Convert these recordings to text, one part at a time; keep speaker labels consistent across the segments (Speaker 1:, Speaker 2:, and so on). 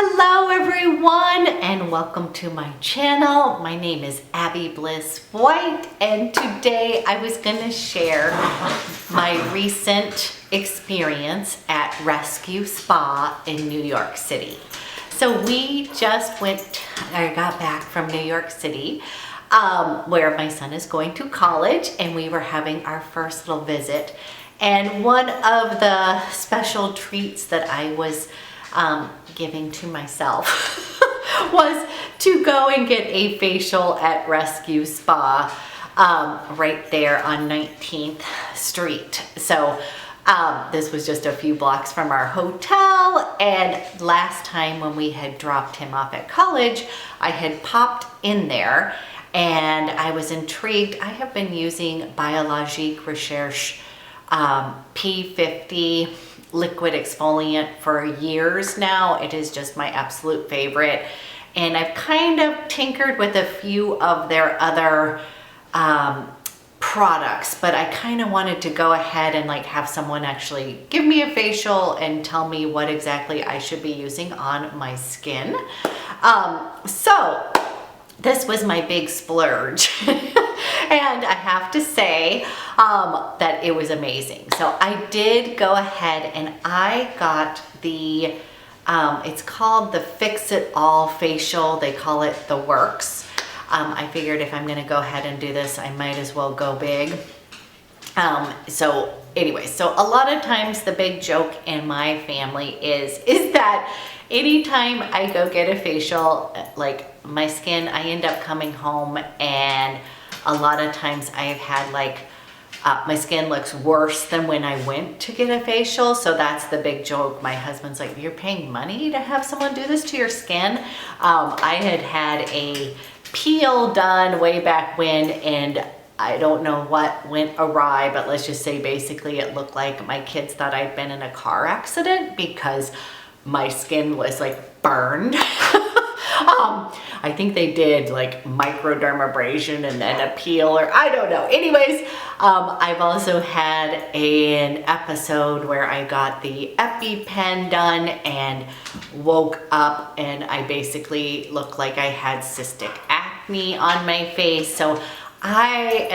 Speaker 1: Hello everyone and welcome to my channel. My name is Abby Bliss White and today I was going to share my recent experience at Rescue Spa in New York City. So we just I got back from New York City where my son is going to college, and we were having our first little visit. And one of the special treats that I was giving to myself was to go and get a facial at Rescue Spa right there on 19th Street. So this was just a few blocks from our hotel, and last time when we had dropped him off at college, I had popped in there and I was intrigued. I have been using Biologique Recherche P50 liquid exfoliant for years now. It is just my absolute favorite, and I've kind of tinkered with a few of their other products, but I kind of wanted to go ahead and have someone actually give me a facial and tell me what exactly I should be using on my skin. So this was my big splurge. And I have to say that it was amazing. So I did go ahead and I got the, it's called the Fix It All facial. They call it the Works. I figured if I'm gonna go ahead and do this, I might as well go big. So anyway, so a lot of times the big joke in my family is that anytime I go get a facial, my skin, I end up coming home, and a lot of times I've had my skin looks worse than when I went to get a facial. So that's the big joke. My husband's like, you're paying money to have someone do this to your skin? I had a peel done way back when, and I don't know what went awry, but let's just say basically it looked like my kids thought I'd been in a car accident because my skin was burned. I think they did microdermabrasion and then a peel, or I don't know. Anyways, I've also had an episode where I got the EpiPen done and woke up and I basically looked like I had cystic acne on my face. So I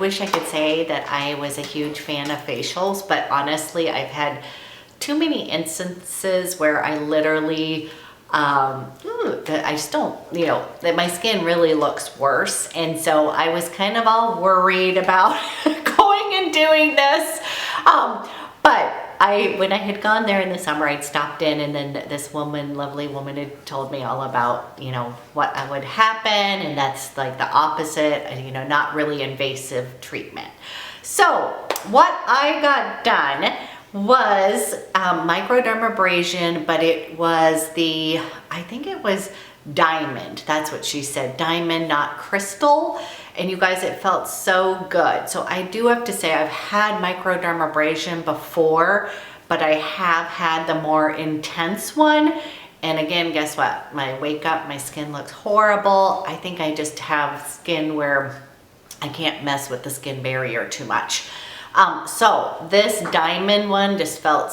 Speaker 1: wish I could say that I was a huge fan of facials, but honestly, I've had too many instances where I literally I just don't, that my skin really looks worse. And so I was kind of all worried about going and doing this. But when I had gone there in the summer, I'd stopped in, and then this lovely woman had told me all about, what would happen. And that's the opposite, not really invasive treatment. So what I got done was microdermabrasion, but it was I think it was diamond. That's what she said, diamond, not crystal. And you guys, it felt so good. So I do have to say I've had microdermabrasion before, but I have had the more intense one. And again, guess what? When I wake up, my skin looks horrible. I think I just have skin where I can't mess with the skin barrier too much. So this diamond one just felt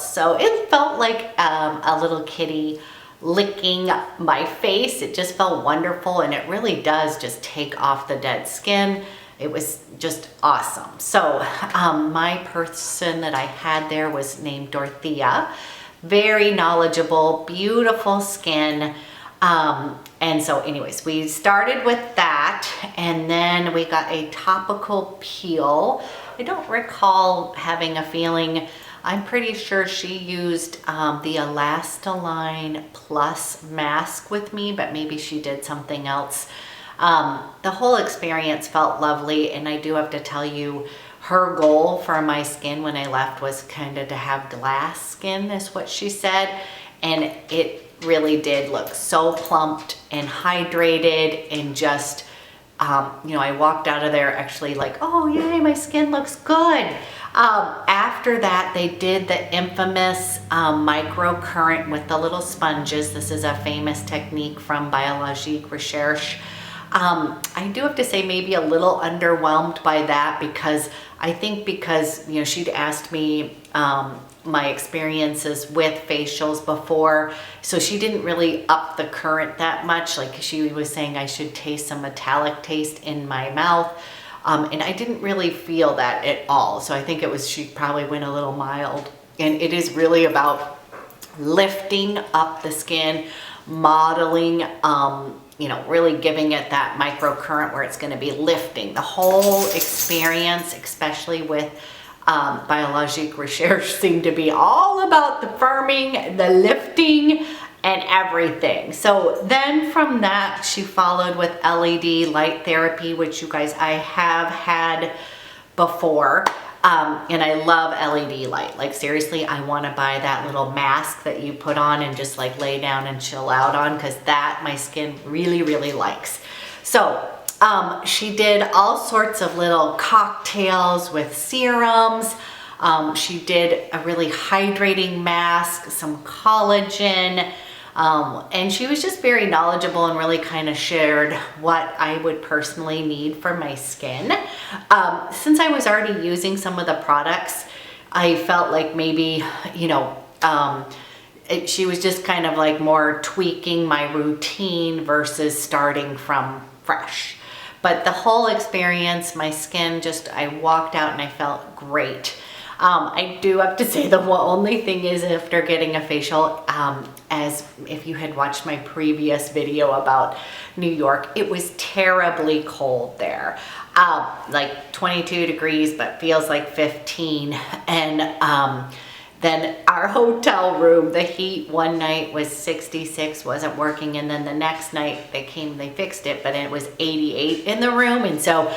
Speaker 1: like a little kitty licking my face. It just felt wonderful, and it really does just take off the dead skin. It was just awesome. So my person that I had there was named Dorothea. Very knowledgeable, beautiful skin. And so anyways, we started with that, and then we got a topical peel. I don't recall having a feeling. I'm pretty sure she used the Elastoline Plus mask with me, but maybe she did something else. The whole experience felt lovely, and I do have to tell you, her goal for my skin when I left was kind of to have glass skin, is what she said. And it really did look so plumped and hydrated, and just I walked out of there actually oh yay, my skin looks good. After that, they did the infamous microcurrent with the little sponges. This is a famous technique from Biologique Recherche. I do have to say maybe a little underwhelmed by that, because I think she'd asked me my experiences with facials before, so she didn't really up the current that much. Like she was saying I should taste some metallic taste in my mouth, and I didn't really feel that at all. So I think it was, she probably went a little mild, and it is really about lifting up the skin, modeling, you know, really giving it that microcurrent where it's going to be lifting the whole experience, especially with Biologique Recherche, seemed to be all about the firming, the lifting, and everything. So then from that, she followed with LED light therapy, which you guys, I have had before. And I love LED light. Like seriously, I want to buy that little mask that you put on and just like lay down and chill out on, because that my skin really, really likes. So she did all sorts of little cocktails with serums. She did a really hydrating mask, some collagen, and she was just very knowledgeable and really kind of shared what I would personally need for my skin. Since I was already using some of the products, I felt like maybe, you know, she was just kind of like more tweaking my routine versus starting from fresh. But the whole experience, my skin just, I walked out and I felt great. I do have to say the only thing is, after getting a facial, as if you had watched my previous video about New York, it was terribly cold there. Like 22 degrees, but feels like 15. And then our hotel room, the heat one night was 66, wasn't working. And then the next night they came, they fixed it, but it was 88 in the room. And so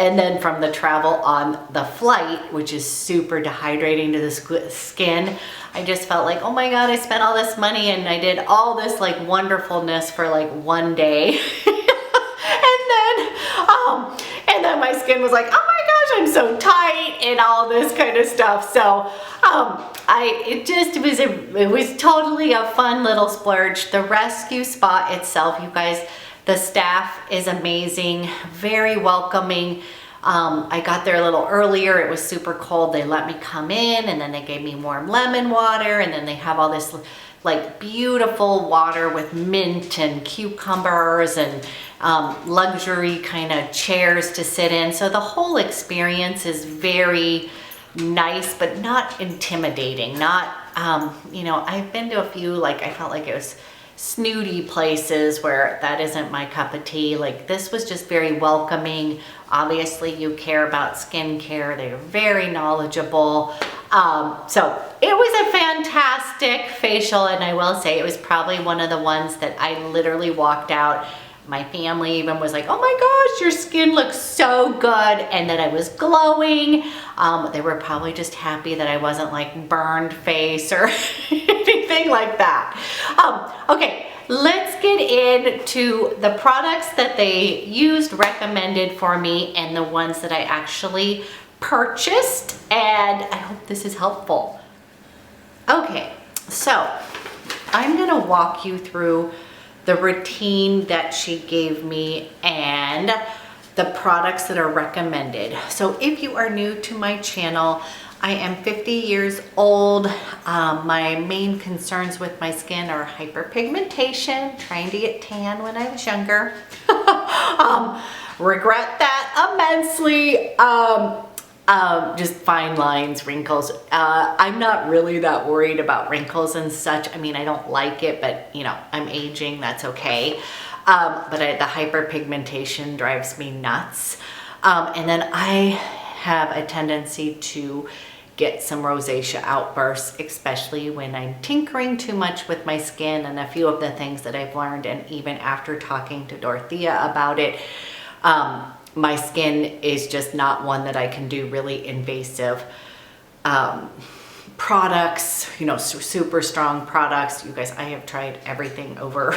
Speaker 1: and then from the travel on the flight, which is super dehydrating to the skin, I just felt like, oh my God, I spent all this money and I did all this like wonderfulness for like one day. And then my skin was like, oh my gosh, I'm so tight and all this kind of stuff. So it was totally a fun little splurge. The Rescue Spa itself, you guys, the staff is amazing, very welcoming. I got there a little earlier. It was super cold. They let me come in, and then they gave me warm lemon water, and then they have all this like beautiful water with mint and cucumbers and luxury kind of chairs to sit in. So the whole experience is very nice, but not intimidating. Not, you know, I've been to a few, like I felt like it was snooty places where that isn't my cup of tea. Like this was just very welcoming. Obviously you care about skincare. They're very knowledgeable. So it was a fantastic facial, and I will say it was probably one of the ones that I literally walked out. My family even was like, oh my gosh, your skin looks so good, and that I was glowing. They were probably just happy that I wasn't like burned face or anything like that. Okay, let's get into the products that they used, recommended for me, and the ones that I actually purchased, and I hope this is helpful. Okay, so I'm gonna walk you through the routine that she gave me and the products that are recommended. So if you are new to my channel, I am 50 years old. My main concerns with my skin are hyperpigmentation, trying to get tan when I was younger. Regret that immensely. Just fine lines, wrinkles. I'm not really that worried about wrinkles and such. I mean, I don't like it, but you know, I'm aging, that's okay. But the hyperpigmentation drives me nuts. And then I have a tendency to get some rosacea outbursts, especially when I'm tinkering too much with my skin, and a few of the things that I've learned, and even after talking to Dorothea about it, my skin is just not one that I can do really invasive products, you know, super strong products. You guys, I have tried everything over.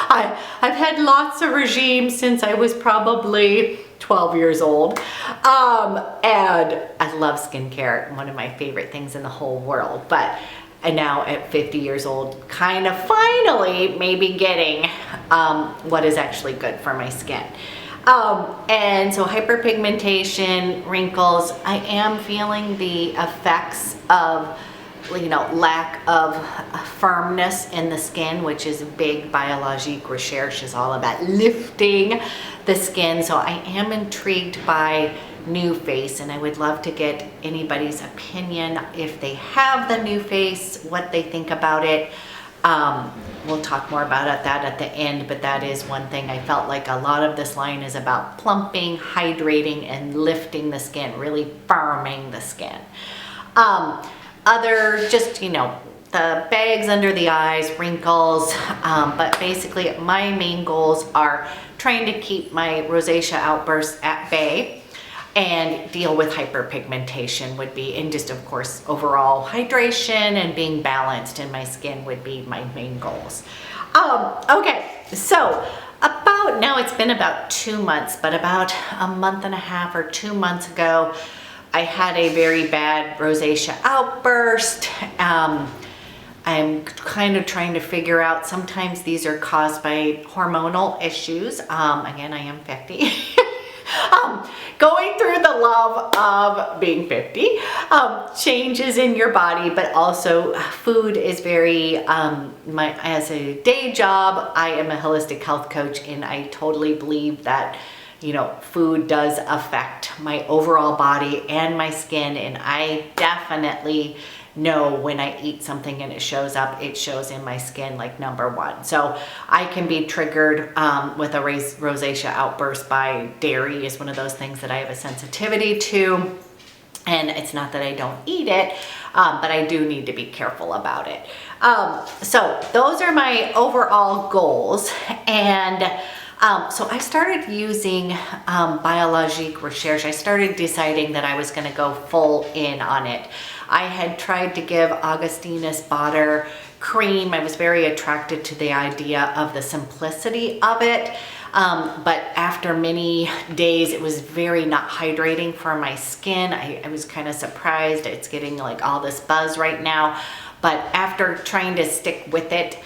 Speaker 1: I've had lots of regimes since I was probably 12 years old. And I love skincare, one of my favorite things in the whole world. But now at 50 years old, kind of finally maybe getting what is actually good for my skin. And so hyperpigmentation, wrinkles, I am feeling the effects of, you know, lack of firmness in the skin, which is big. Biologique Recherche is all about lifting the skin. So I am intrigued by new face, and I would love to get anybody's opinion if they have the new face, what they think about it. We'll talk more about that at the end, but that is one thing. I felt like a lot of this line is about plumping, hydrating, and lifting the skin, really firming the skin. Other, just, you know, the bags under the eyes, wrinkles, but basically my main goals are trying to keep my rosacea outbursts at bay and deal with hyperpigmentation would be, and just of course overall hydration and being balanced in my skin would be my main goals. Okay, so about, now it's been about 2 months, but about a month and a half or 2 months ago, I had a very bad rosacea outburst. I'm kind of trying to figure out, sometimes these are caused by hormonal issues. Again, I am 50. Going through the love of being 50, changes in your body, but also food is very, as a day job, I am a holistic health coach, and I totally believe that, you know, food does affect my overall body and my skin, and I definitely know when I eat something and it shows up, it shows in my skin like number one. So I can be triggered with a rosacea outburst by dairy is one of those things that I have a sensitivity to. And it's not that I don't eat it, but I do need to be careful about it. So those are my overall goals. And so I started using Biologique Recherche. I started deciding that I was going to go full in on it. I had tried to give Augustinus Bader cream. I was very attracted to the idea of the simplicity of it. But after many days, it was very not hydrating for my skin. I was kind of surprised. It's getting like all this buzz right now. But after trying to stick with it,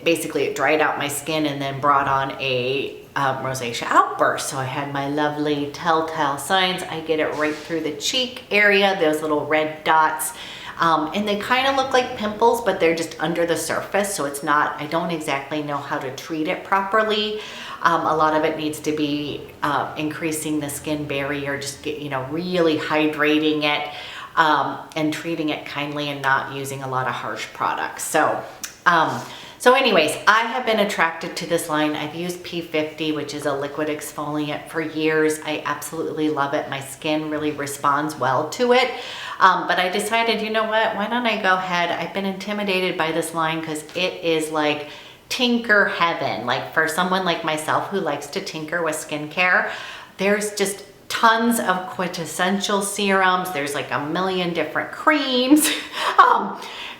Speaker 1: basically it dried out my skin and then brought on a rosacea outburst. So I had my lovely telltale signs. I get it right through the cheek area, those little red dots. And they kind of look like pimples, but they're just under the surface. So it's not, I don't exactly know how to treat it properly. A lot of it needs to be increasing the skin barrier, just get, you know, really hydrating it and treating it kindly and not using a lot of harsh products. So anyways, I have been attracted to this line. I've used P50, which is a liquid exfoliant, for years. I absolutely love it. My skin really responds well to it. But I decided, you know what, why don't I go ahead? I've been intimidated by this line because it is like tinker heaven. Like for someone like myself who likes to tinker with skincare, there's just tons of quintessential serums. There's like a million different creams.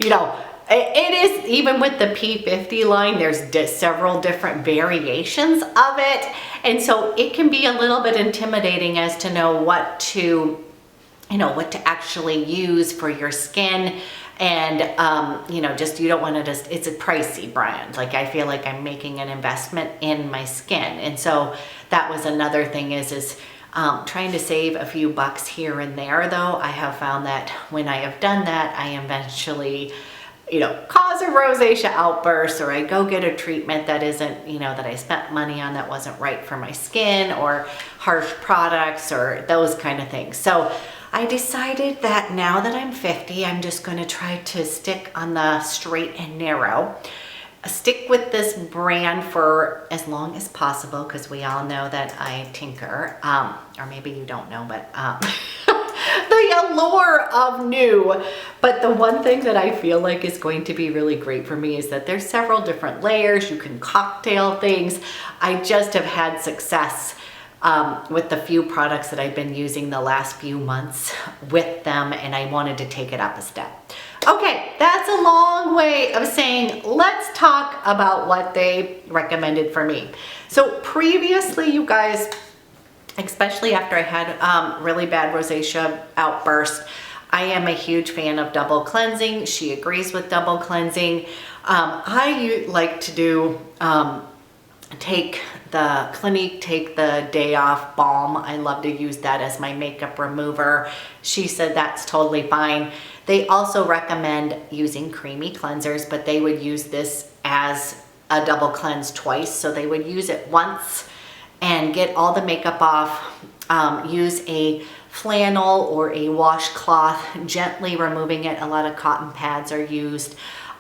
Speaker 1: You know, it is, even with the P50 line, there's several different variations of it. And so it can be a little bit intimidating as to know what to, you know, what to actually use for your skin. And, you know, just, you don't want to just, it's a pricey brand. Like I feel like I'm making an investment in my skin. And so that was another thing is trying to save a few bucks here and there, though. I have found that when I have done that, I eventually, you know, cause a rosacea outburst, or I go get a treatment that isn't, you know, that I spent money on that wasn't right for my skin, or harsh products, or those kind of things. So I decided that now that I'm 50, I'm just going to try to stick on the straight and narrow. Stick with this brand for as long as possible, because we all know that I tinker, or maybe you don't know, but the allure of new. But the one thing that I feel like is going to be really great for me is that there's several different layers. You can cocktail things. I just have had success with the few products that I've been using the last few months with them, and I wanted to take it up a step. Okay, that's a long way of saying, let's talk about what they recommended for me. So previously, you guys, especially after I had really bad rosacea outburst, I am a huge fan of double cleansing. She agrees with double cleansing. I like to do take the Clinique Take the Day Off Balm. I love to use that as my makeup remover. She said that's totally fine. They also recommend using creamy cleansers, but they would use this as a double cleanse twice. So they would use it once and get all the makeup off, use a flannel or a washcloth, gently removing it. A lot of cotton pads are used.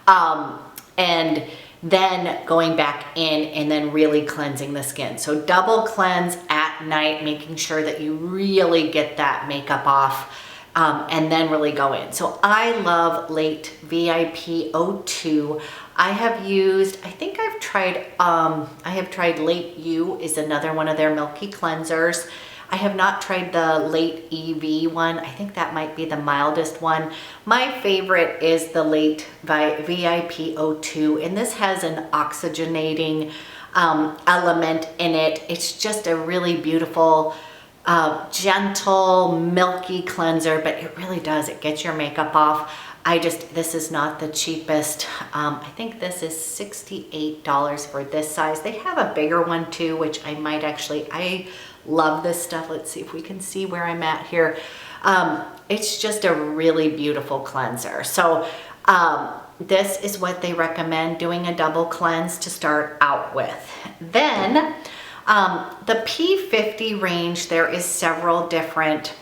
Speaker 1: And then going back in and then really cleansing the skin. So double cleanse at night, making sure that you really get that makeup off, and then really go in. So I love Late VIP 02. I have used, I think I've tried, I have tried Late U is another one of their milky cleansers. I have not tried the Late EV one. I think that might be the mildest one. My favorite is the Late VIP 02, and this has an oxygenating element in it. It's just a really beautiful, gentle, milky cleanser, but it really does. It gets your makeup off. This is not the cheapest. I think this is $68 for this size. They have a bigger one too, which I might actually, I love this stuff. Let's see if we can see where I'm at here. It's just a really beautiful cleanser. So this is what they recommend, doing a double cleanse to start out with. Then the P50 range, there is several different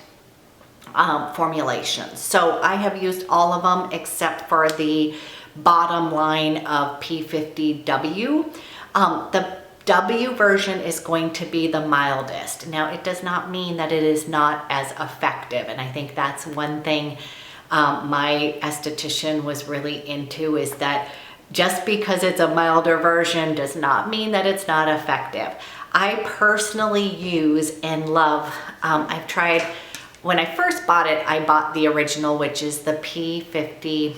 Speaker 1: formulations. So I have used all of them except for the bottom line of P50W. The W version is going to be the mildest. Now, it does not mean that it is not as effective, and I think that's one thing my esthetician was really into, is that just because it's a milder version does not mean that it's not effective. I personally use and love, I've tried, when I first bought it, I bought the original, which is the P50,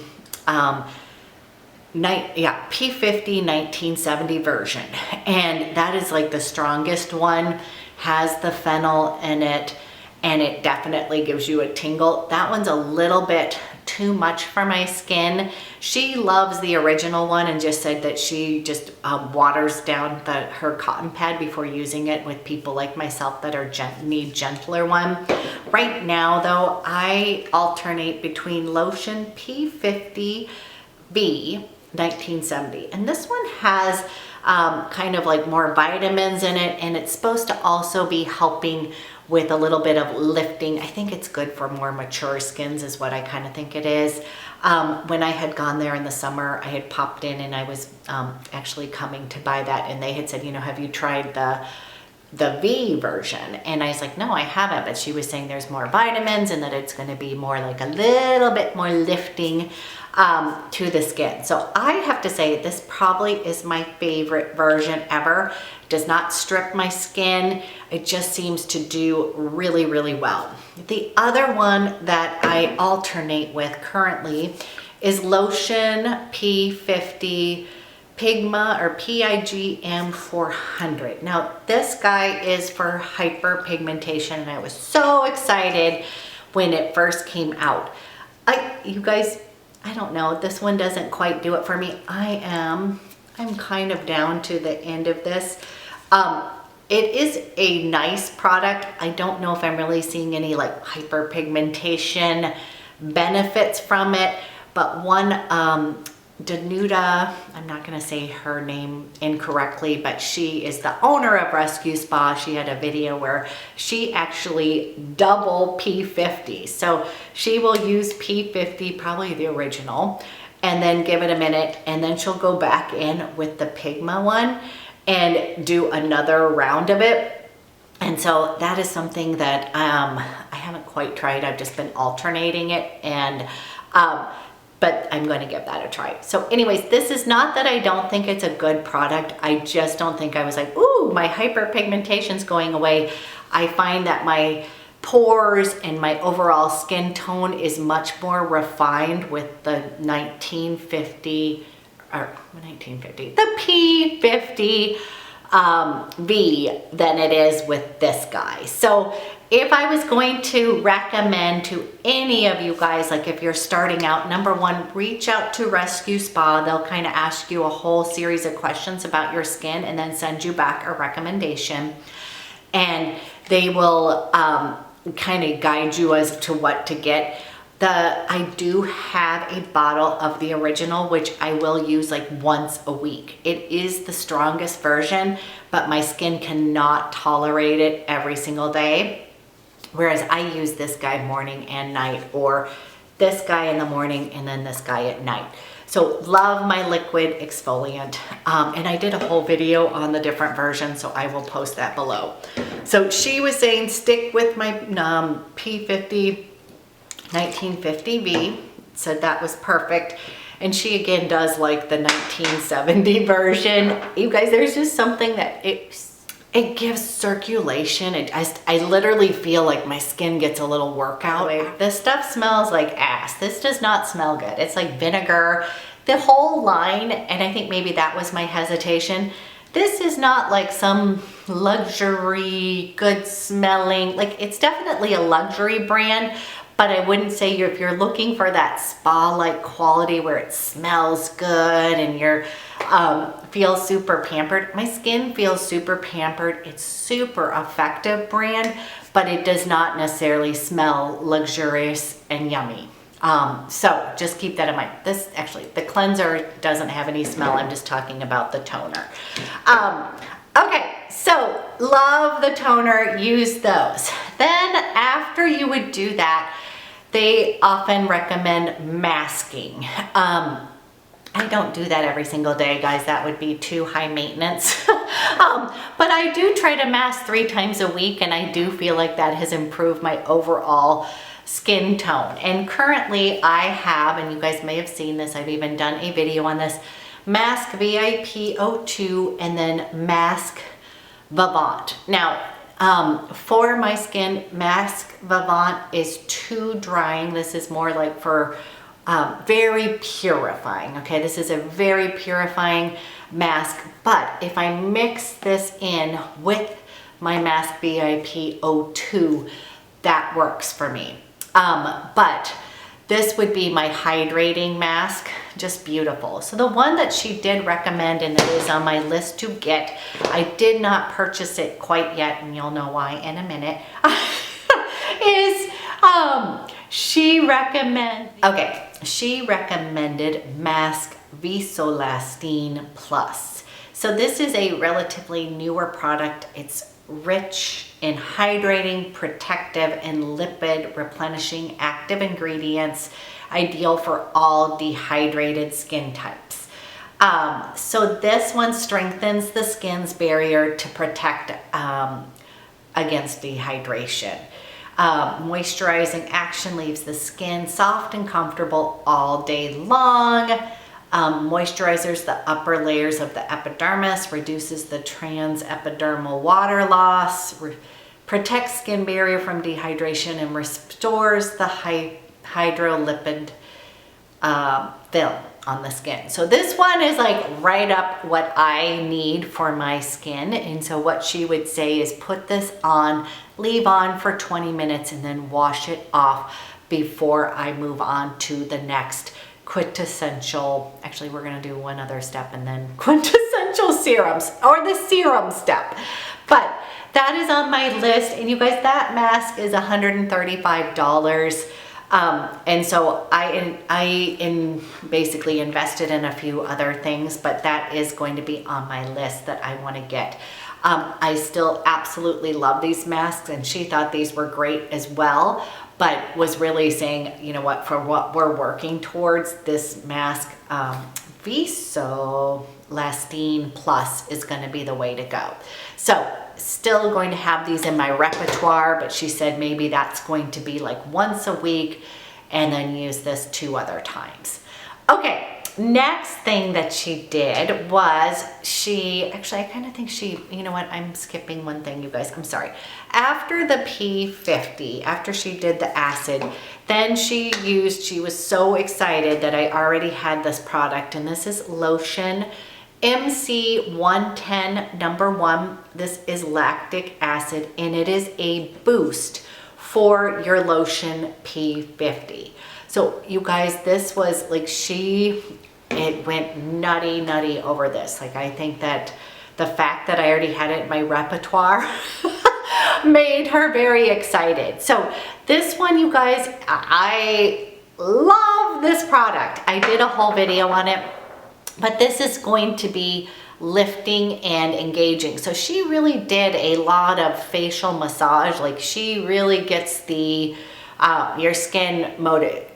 Speaker 1: P50 1970 version, and that is like the strongest one, has the fennel in it, and it definitely gives you a tingle. That one's a little bit too much for my skin. She loves the original one and just said that she just waters down her cotton pad before using it with people like myself that are need gentler one. Right now though, I alternate between Lotion P50 1970, and this one has kind of like more vitamins in it, and it's supposed to also be helping with a little bit of lifting. I think it's good for more mature skins is what I kind of think it is. When I had gone there in the summer, I had popped in and I was actually coming to buy that, and they had said, you know, have you tried the V version? And I was like, no, I haven't, but she was saying there's more vitamins and that it's going to be more like a little bit more lifting to the skin. So I have to say this probably is my favorite version ever. It does not strip my skin. It just seems to do really, really well. The other one that I alternate with currently is Lotion P50 PIGM or PIGM 400. Now this guy is for hyperpigmentation, and I was so excited when it first came out. You guys, I don't know, this one doesn't quite do it for me. I'm kind of down to the end of this. It is a nice product. I don't know if I'm really seeing any like hyperpigmentation benefits from it, but one Danuta, I'm not going to say her name incorrectly, but she is the owner of Rescue Spa. She had a video where she actually double P50. So she will use P50, probably the original, and then give it a minute, and then she'll go back in with the Pigma one and do another round of it. And so that is something that I haven't quite tried. I've just been alternating it, and but I'm going to give that a try. So anyways, this is not that I don't think it's a good product. I just don't think I was like, ooh, my hyperpigmentation's going away. I find that my pores and my overall skin tone is much more refined with the 1950, or 1950, the P50 V than it is with this guy. So if I was going to recommend to any of you guys, like if you're starting out, number one, reach out to Rescue Spa. They'll kind of ask you a whole series of questions about your skin and then send you back a recommendation. And they will kind of guide you as to what to get. I do have a bottle of the original, which I will use like once a week. It is the strongest version, but my skin cannot tolerate it every single day. Whereas I use this guy morning and night, or this guy in the morning and then this guy at night. So love my liquid exfoliant. And I did a whole video on the different versions, so I will post that below. So she was saying stick with my P50 1950V, said that was perfect. And she again does like the 1970 version. You guys, there's just something that it gives circulation. I literally feel like my skin gets a little workout. This stuff smells like ass. This does not smell good. It's like vinegar, the whole line. And I think maybe that was my hesitation. This is not like some luxury, good smelling, like it's definitely a luxury brand, but I wouldn't say if you're looking for that spa-like quality where it smells good and you're feel super pampered. My skin feels super pampered. It's super effective brand, but it does not necessarily smell luxurious and yummy. So just keep that in mind. This actually, the cleanser doesn't have any smell. I'm just talking about the toner. Okay, so love the toner, use those. Then after you would do that, they often recommend masking. I don't do that every single day, guys. That would be too high maintenance. But I do try to mask 3 times a week, and I do feel like that has improved my overall skin tone. And currently I have, and you guys may have seen this, I've even done a video on this, Mask VIP 02 and then Mask Vivant. Now, for my skin, Mask Vivant is too drying. This is more like for very purifying. Okay, this is a very purifying mask, but if I mix this in with my Mask VIP 02, that works for me. But this would be my hydrating mask, just beautiful. So the one that she did recommend, and it is on my list to get, I did not purchase it quite yet, and you'll know why in a minute, is she recommended Mask Visolastine Plus. So this is a relatively newer product. It's rich in hydrating, protective, and lipid replenishing active ingredients, ideal for all dehydrated skin types. So this one strengthens the skin's barrier to protect against dehydration. Moisturizing action leaves the skin soft and comfortable all day long. Moisturizes the upper layers of the epidermis, reduces the transepidermal water loss, protects skin barrier from dehydration, and restores the hydrolipid film on the skin. So this one is like right up what I need for my skin. And so what she would say is put this on, leave on for 20 minutes, and then wash it off before I move on to the next quintessential, actually we're going to do one other step and then quintessential serums, or the serum step. But that is on my list, and you guys, that mask is $135. And so I basically invested in a few other things, but that is going to be on my list that I want to get. I still absolutely love these masks, and she thought these were great as well, but was really saying, you know what, for what we're working towards, this mask, Visolastine Plus is going to be the way to go. So still going to have these in my repertoire, but she said maybe that's going to be like once a week and then use this 2 other times. Okay. Next thing that she did was actually I kind of think you know what, I'm skipping one thing, you guys, I'm sorry. After the P50, after she did the acid, then she was so excited that I already had this product, and this is Lotion MC110 #1. This is lactic acid, and it is a boost for your Lotion P50. So you guys, this was like, it went nutty over this. Like, I think that the fact that I already had it in my repertoire made her very excited. So this one, you guys, I love this product. I did a whole video on it, but this is going to be lifting and engaging. So she really did a lot of facial massage. Like, she really gets the your skin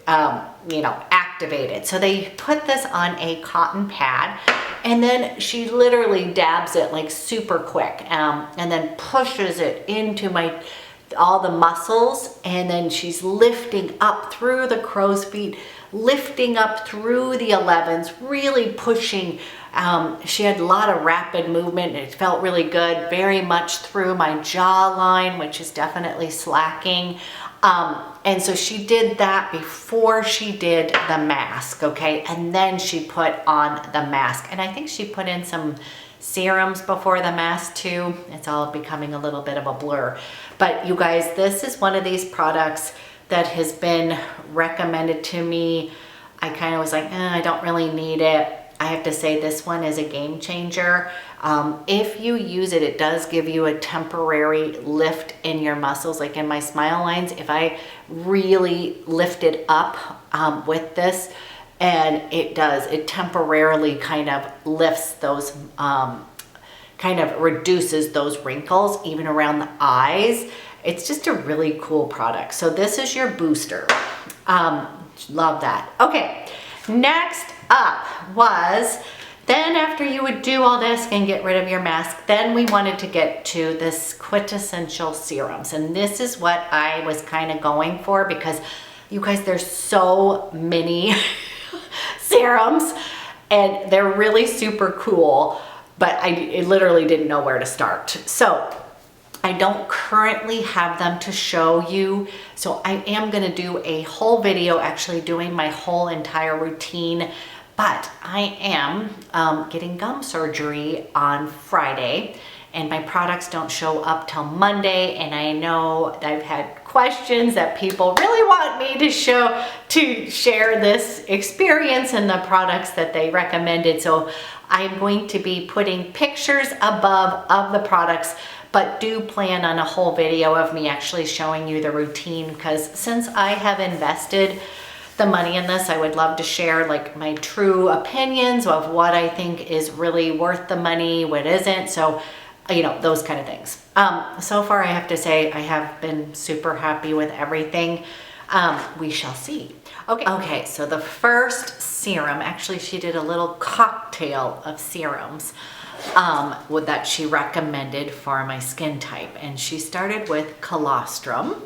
Speaker 1: activated. So they put this on a cotton pad, and then she literally dabs it like super quick, and then pushes it into all the muscles, and then she's lifting up through the crow's feet, lifting up through the 11s, really pushing. She had a lot of rapid movement. It felt really good, very much through my jawline, which is definitely slacking. And so she did that before she did the mask, okay? And then she put on the mask. And I think she put in some serums before the mask too. It's all becoming a little bit of a blur. But you guys, this is one of these products that has been recommended to me. I kind of was like, I don't really need it. I have to say, this one is a game changer. If you use it, it does give you a temporary lift in your muscles. Like in my smile lines, if I really lift it up with this, and it temporarily kind of lifts those, kind of reduces those wrinkles, even around the eyes. It's just a really cool product. So this is your booster. Love that. Okay, next up was, then after you would do all this and get rid of your mask, then we wanted to get to this quintessential serums. And this is what I was kind of going for, because you guys, there's so many serums and they're really super cool, but I literally didn't know where to start. So I don't currently have them to show you. So I am gonna do a whole video actually doing my whole entire routine, but I am getting gum surgery on Friday, and my products don't show up till Monday. And I know that I've had questions that people really want me to share this experience and the products that they recommended. So I'm going to be putting pictures above of the products, but do plan on a whole video of me actually showing you the routine, because since I have invested the money in this, I would love to share like my true opinions of what I think is really worth the money, what isn't. So, you know, those kind of things. So far, I have to say, I have been super happy with everything. We shall see. Okay, so the first serum, actually she did a little cocktail of serums that she recommended for my skin type. And she started with colostrum.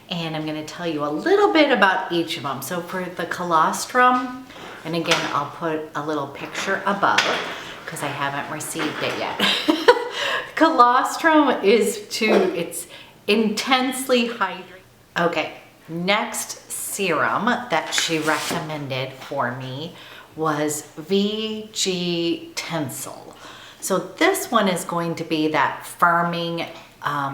Speaker 1: And I'm going to tell you a little bit about each of them. So for the colostrum, and again, I'll put a little picture above because I haven't received it yet. Colostrum it's intensely hydrating. Okay, next serum that she recommended for me was VG Tensile. So this one is going to be that firming,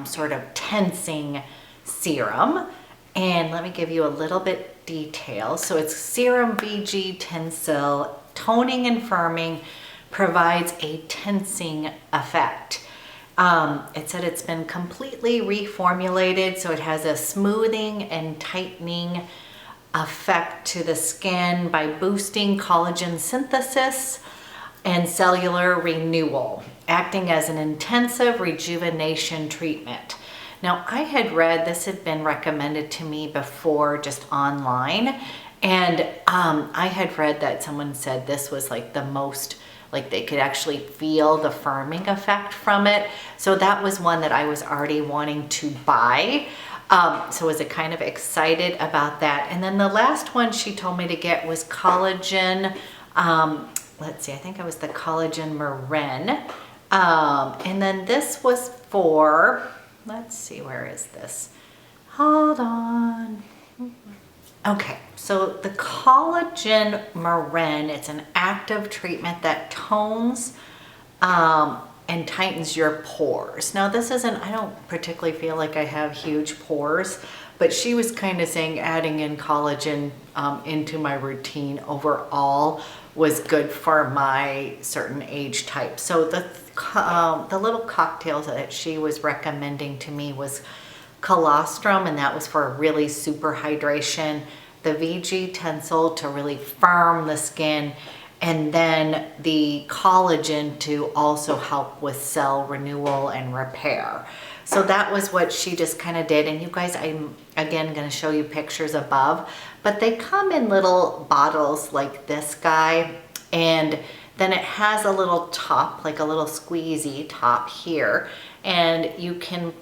Speaker 1: sort of tensing serum. And let me give you a little bit detail. So it's Serum VG Tensile, toning and firming, provides a tensing effect. It said it's been completely reformulated, so it has a smoothing and tightening effect to the skin by boosting collagen synthesis and cellular renewal, acting as an intensive rejuvenation treatment. Now, I had read this had been recommended to me before just online, and I had read that someone said this was like the most, like they could actually feel the firming effect from it. So that was one that I was already wanting to buy. So was kind of excited about that. And then the last one she told me to get was collagen, let's see, I think it was the collagen Marin. And then this was for, let's see, where is this? Hold on. Okay, so the Collagen Marin, it's an active treatment that tones and tightens your pores. Now this isn't, I don't particularly feel like I have huge pores, but she was kind of saying adding in collagen into my routine overall was good for my certain age type. So the little cocktails that she was recommending to me was colostrum, and that was for really super hydration, the VG Tensile to really firm the skin, and then the collagen to also help with cell renewal and repair. So that was what she just kind of did. And you guys, I'm again going to show you pictures above, but they come in little bottles like this guy, and then it has a little top, like a little squeezy top here, and you can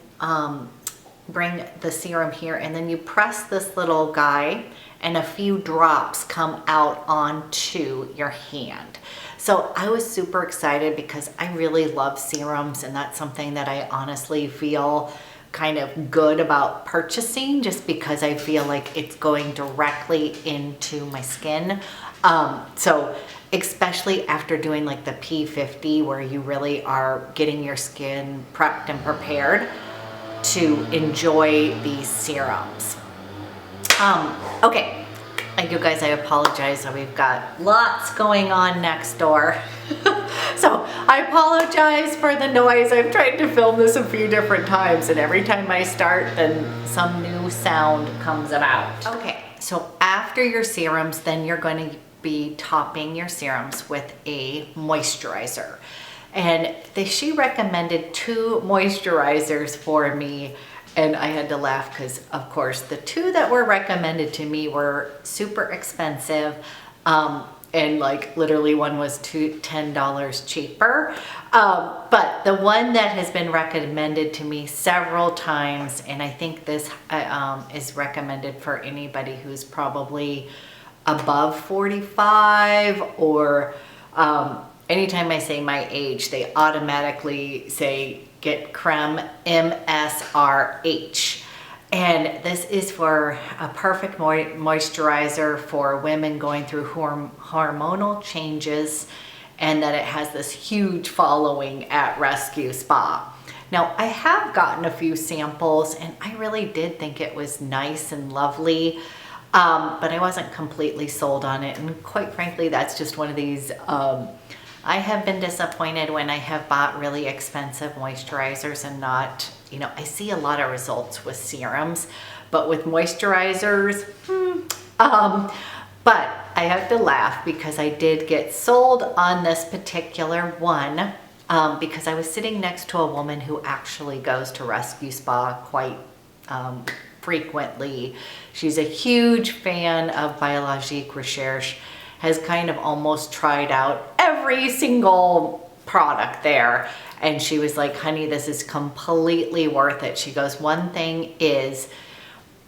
Speaker 1: bring the serum here, and then you press this little guy and a few drops come out onto your hand. So I was super excited because I really love serums, and that's something that I honestly feel kind of good about purchasing, just because I feel like it's going directly into my skin. So especially after doing like the P50, where you really are getting your skin prepped and prepared to enjoy these serums. Okay, you guys, I apologize. We've got lots going on next door. So I apologize for the noise. I've tried to film this a few different times, and every time I start, then some new sound comes about. Okay, so after your serums, then you're going to be topping your serums with a moisturizer. And she recommended 2 moisturizers for me, and I had to laugh because, of course, the 2 that were recommended to me were super expensive, and like literally one was $10 cheaper. But the one that has been recommended to me several times, and I think this is recommended for anybody who's probably above 45, or anytime I say my age, they automatically say get creme MSRH. And this is for a perfect moisturizer for women going through hormonal changes, and that it has this huge following at Rescue Spa. Now, I have gotten a few samples, and I really did think it was nice and lovely, but I wasn't completely sold on it. And quite frankly, that's just one of these, I have been disappointed when I have bought really expensive moisturizers and not, you know, I see a lot of results with serums, but with moisturizers, but I have to laugh because I did get sold on this particular one, because I was sitting next to a woman who actually goes to Rescue Spa quite frequently. She's a huge fan of Biologique Recherche, has kind of almost tried out every single product there. And she was like, honey, this is completely worth it. She goes, one thing is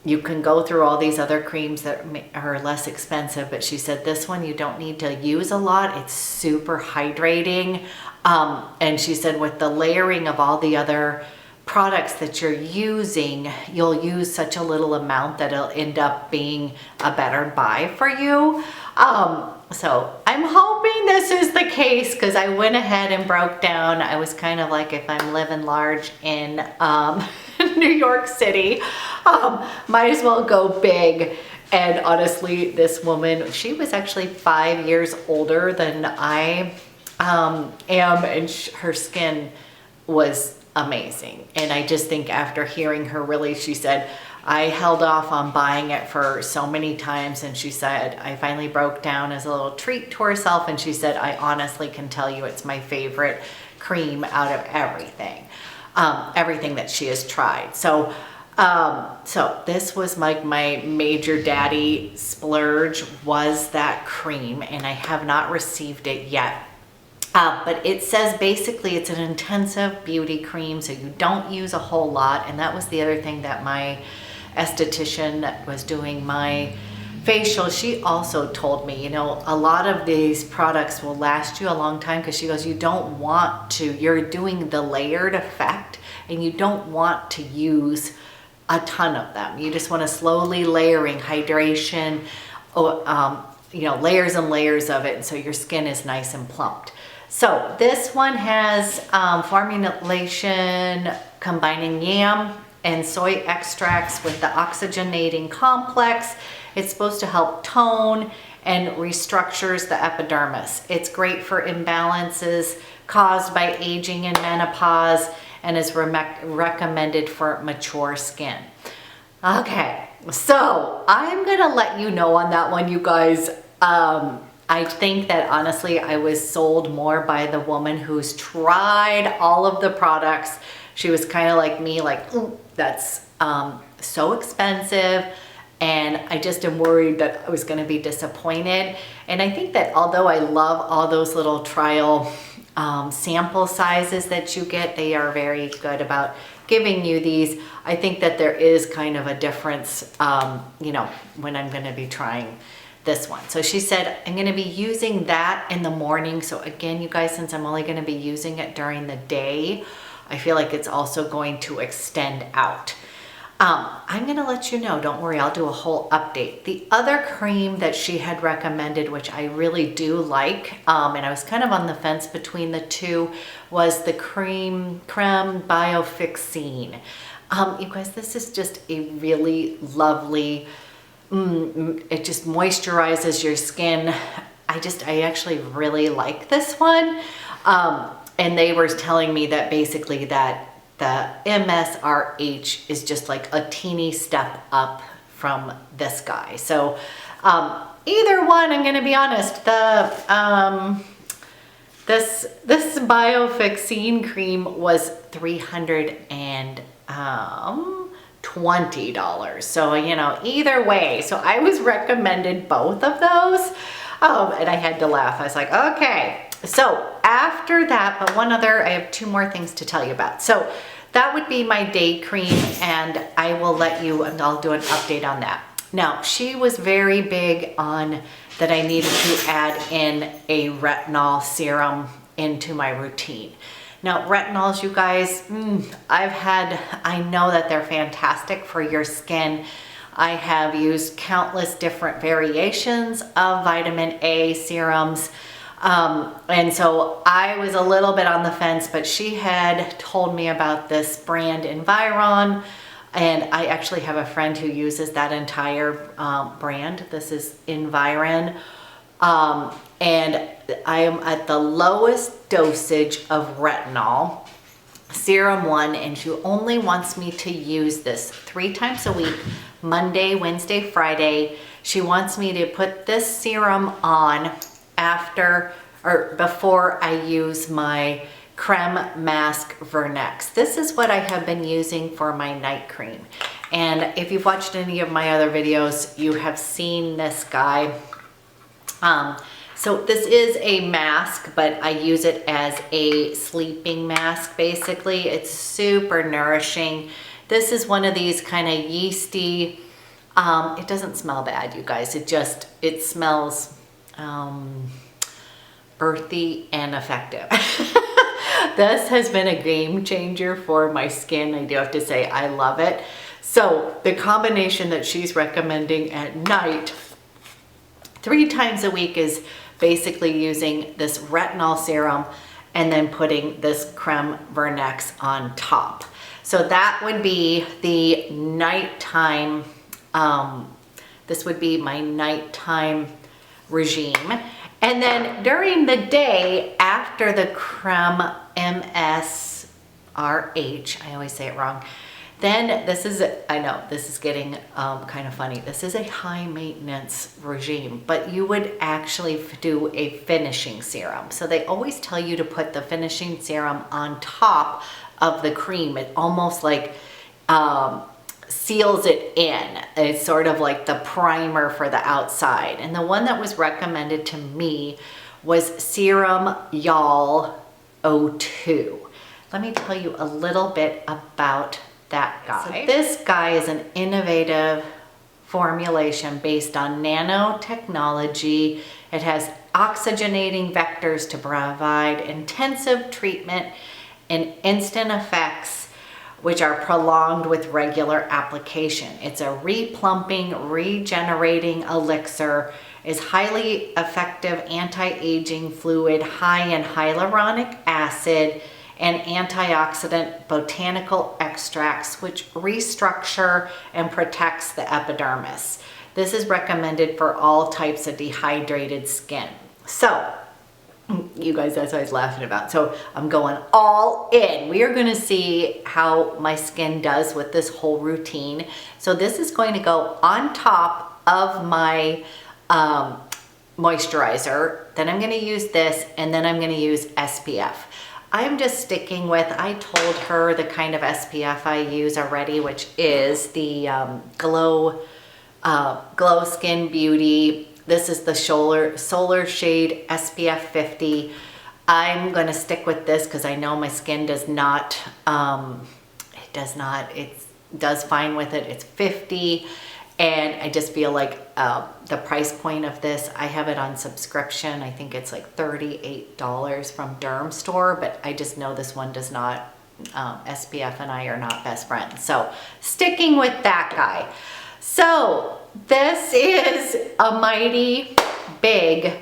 Speaker 1: you can go through all these other creams that are less expensive, but she said this one you don't need to use a lot. It's super hydrating. And she said with the layering of all the other products that you're using, you'll use such a little amount that it'll end up being a better buy for you. So I'm hoping this is the case, because I went ahead and broke down. I was kind of like, if I'm living large in New York City, might as well go big. And honestly, this woman, she was actually 5 years older than I am, and her skin was amazing. And I just think after hearing her, really, she said, I held off on buying it for so many times, and she said, I finally broke down as a little treat to herself, and she said, I honestly can tell you it's my favorite cream out of everything, everything that she has tried. So this was like my major daddy splurge, was that cream, and I have not received it yet. But it says basically it's an intensive beauty cream, so you don't use a whole lot. And that was the other thing that my esthetician that was doing my facial, she also told me, you know, a lot of these products will last you a long time, because she goes, you don't want to, you're doing the layered effect, and you don't want to use a ton of them. You just want to slowly layering hydration, you know, layers and layers of it, and so your skin is nice and plumped. So this one has formulation combining yam and soy extracts with the oxygenating complex. It's supposed to help tone and restructures the epidermis. It's great for imbalances caused by aging and menopause, and is recommended for mature skin. Okay, so I'm gonna let you know on that one, you guys. I think that honestly, I was sold more by the woman who's tried all of the products. She was kind of like me, like, ooh, that's so expensive. And I just am worried that I was gonna be disappointed. And I think that although I love all those little trial sample sizes that you get, they are very good about giving you these. I think that there is kind of a difference, you know, when I'm gonna be trying this one. So she said, I'm gonna be using that in the morning. So again, you guys, since I'm only gonna be using it during the day, I feel like it's also going to extend out. I'm gonna let you know, don't worry, I'll do a whole update. The other cream that she had recommended, which I really do like, and I was kind of on the fence between the two, was the creme biofixine. You guys, this is just a really lovely, it just moisturizes your skin. I actually really like this one. And they were telling me that basically that the MSRH is just like a teeny step up from this guy. So either one, I'm gonna be honest, the this biofixine cream was $320. So, you know, either way. So I was recommended both of those. And I had to laugh. I was like, okay. So after that, but one other, I have two more things to tell you about. So that would be my day cream, and I will let you, and I'll do an update on that. Now, she was very big on that I needed to add in a retinol serum into my routine. Now, retinols, you guys, I know that they're fantastic for your skin. I have used countless different variations of vitamin A serums. And so I was a little bit on the fence, but she had told me about this brand Environ, and I actually have a friend who uses that entire brand. This is Environ, and I am at the lowest dosage of retinol, Serum 1, and she only wants me to use this 3 times a week, Monday, Wednesday, Friday. She wants me to put this serum on after or before I use my creme mask Vernex. This is what I have been using for my night cream. And if you've watched any of my other videos, you have seen this guy. So this is a mask, but I use it as a sleeping mask, basically. It's super nourishing. This is one of these kind of yeasty, it doesn't smell bad, you guys. It smells earthy and effective. This has been a game changer for my skin. I do have to say, I love it. So the combination that she's recommending at night, 3 times a week, is basically using this retinol serum and then putting this creme Vernex on top. So that would be the nighttime, this would be my nighttime regime. And then during the day, after the creme MSRH, I always say it wrong, then this is, I know this is getting kind of funny. This is a high maintenance regime, but you would actually do a finishing serum. So they always tell you to put the finishing serum on top of the cream. It almost like seals it in. It's sort of like the primer for the outside. And the one that was recommended to me was Serum Y'all 02. Let me tell you a little bit about that guy. So this guy is an innovative formulation based on nanotechnology. It has oxygenating vectors to provide intensive treatment and instant effects which are prolonged with regular application. It's a replumping, regenerating elixir, is highly effective anti-aging fluid, high in hyaluronic acid and antioxidant botanical extracts, which restructure and protects the epidermis. This is recommended for all types of dehydrated skin. So, you guys, that's what I was laughing about. So I'm going all in. We are going to see how my skin does with this whole routine. So this is going to go on top of my moisturizer. Then I'm going to use this, and then I'm going to use SPF. I'm just sticking with, I told her the kind of SPF I use already, which is the Glow Skin Beauty. This is the Solar Shade SPF 50. I'm gonna stick with this because I know my skin does not, it does fine with it. It's 50. And I just feel like the price point of this, I have it on subscription. I think it's like $38 from Derm Store, but I just know this one does not, SPF and I are not best friends. So sticking with that guy. So this is a mighty big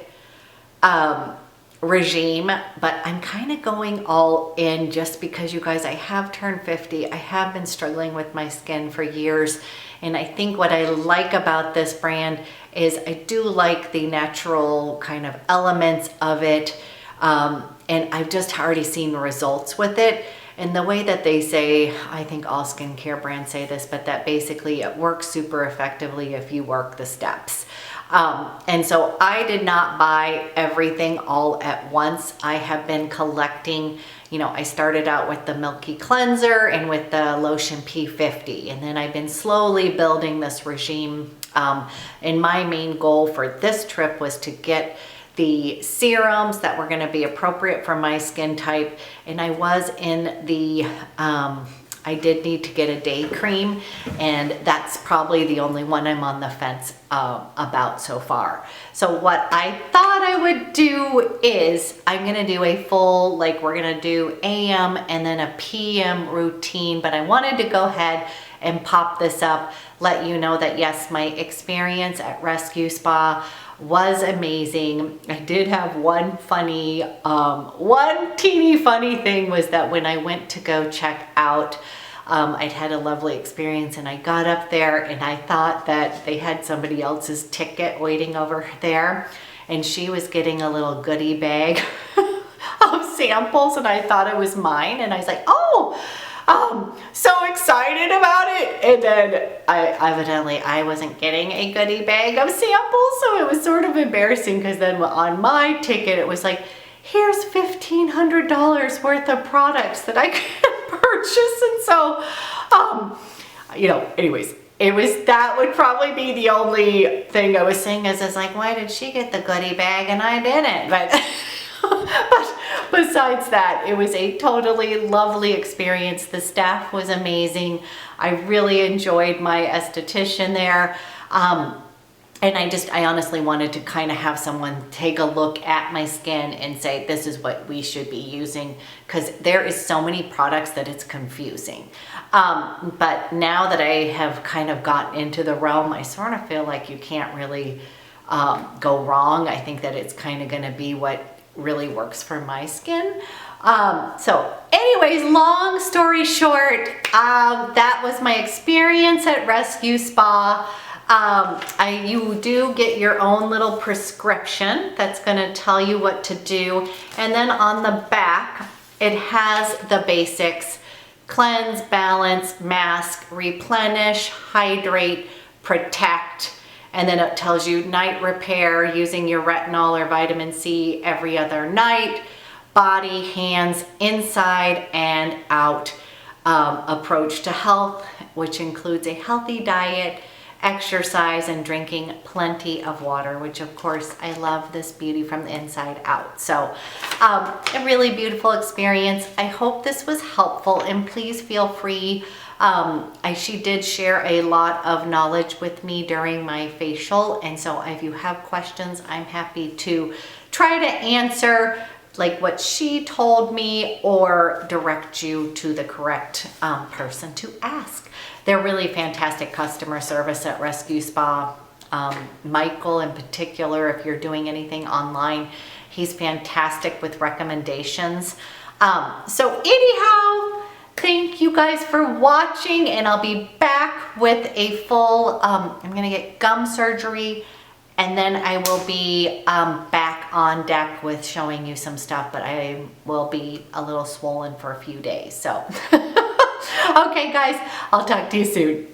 Speaker 1: regime, but I'm kind of going all in just because, you guys, I have turned 50. I have been struggling with my skin for years. And I think what I like about this brand is I do like the natural kind of elements of it. And I've just already seen results with it. And the way that they say, I think all skincare brands say this, but that basically it works super effectively if you work the steps. And so I did not buy everything all at once. I have been collecting, you know, I started out with the Milky Cleanser and with the Lotion P50, and then I've been slowly building this regime. And my main goal for this trip was to get the serums that were going to be appropriate for my skin type. And I was in the, I did need to get a day cream, and that's probably the only one I'm on the fence about so far. So what I thought I would do is I'm going to do a full, like we're going to do AM and then a PM routine, but I wanted to go ahead and pop this up, let you know that yes, my experience at Rescue Spa was amazing. I did have one funny, one teeny funny thing was that when I went to go check out, I'd had a lovely experience, and I got up there and I thought that they had somebody else's ticket waiting over there, and she was getting a little goodie bag of samples, and I thought it was mine, and I was like, oh, so excited about it. And then I wasn't getting a goodie bag of samples, so it was sort of embarrassing because then on my ticket it was like, here's $1,500 worth of products that I could purchase. And so, you know, anyways, that would probably be the only thing I was saying is like, why did she get the goodie bag and I didn't? But but besides that, it was a totally lovely experience. The staff was amazing. I really enjoyed my esthetician there. And I honestly wanted to kind of have someone take a look at my skin and say, this is what we should be using, because there is so many products that it's confusing. But now that I have kind of gotten into the realm, I sort of feel like you can't really go wrong. I think that it's kind of going to be what really works for my skin. So anyways, long story short, that was my experience at Rescue Spa. You do get your own little prescription that's going to tell you what to do. And then on the back, it has the basics: cleanse, balance, mask, replenish, hydrate, protect. And then it tells you night repair using your retinol or vitamin C every other night, body, hands, inside and out, approach to health, which includes a healthy diet, exercise, and drinking plenty of water, which of course I love this beauty from the inside out. So a really beautiful experience. I hope this was helpful, and please feel free. She did share a lot of knowledge with me during my facial, and so if you have questions, I'm happy to try to answer. like what she told me or direct you to the correct person to ask. They're really fantastic customer service at Rescue Spa. Michael in particular, if you're doing anything online, he's fantastic with recommendations. So anyhow, thank you guys for watching, and I'll be back with a full, I'm gonna get gum surgery, and then I will be back on deck with showing you some stuff, but I will be a little swollen for a few days. So, okay guys, I'll talk to you soon.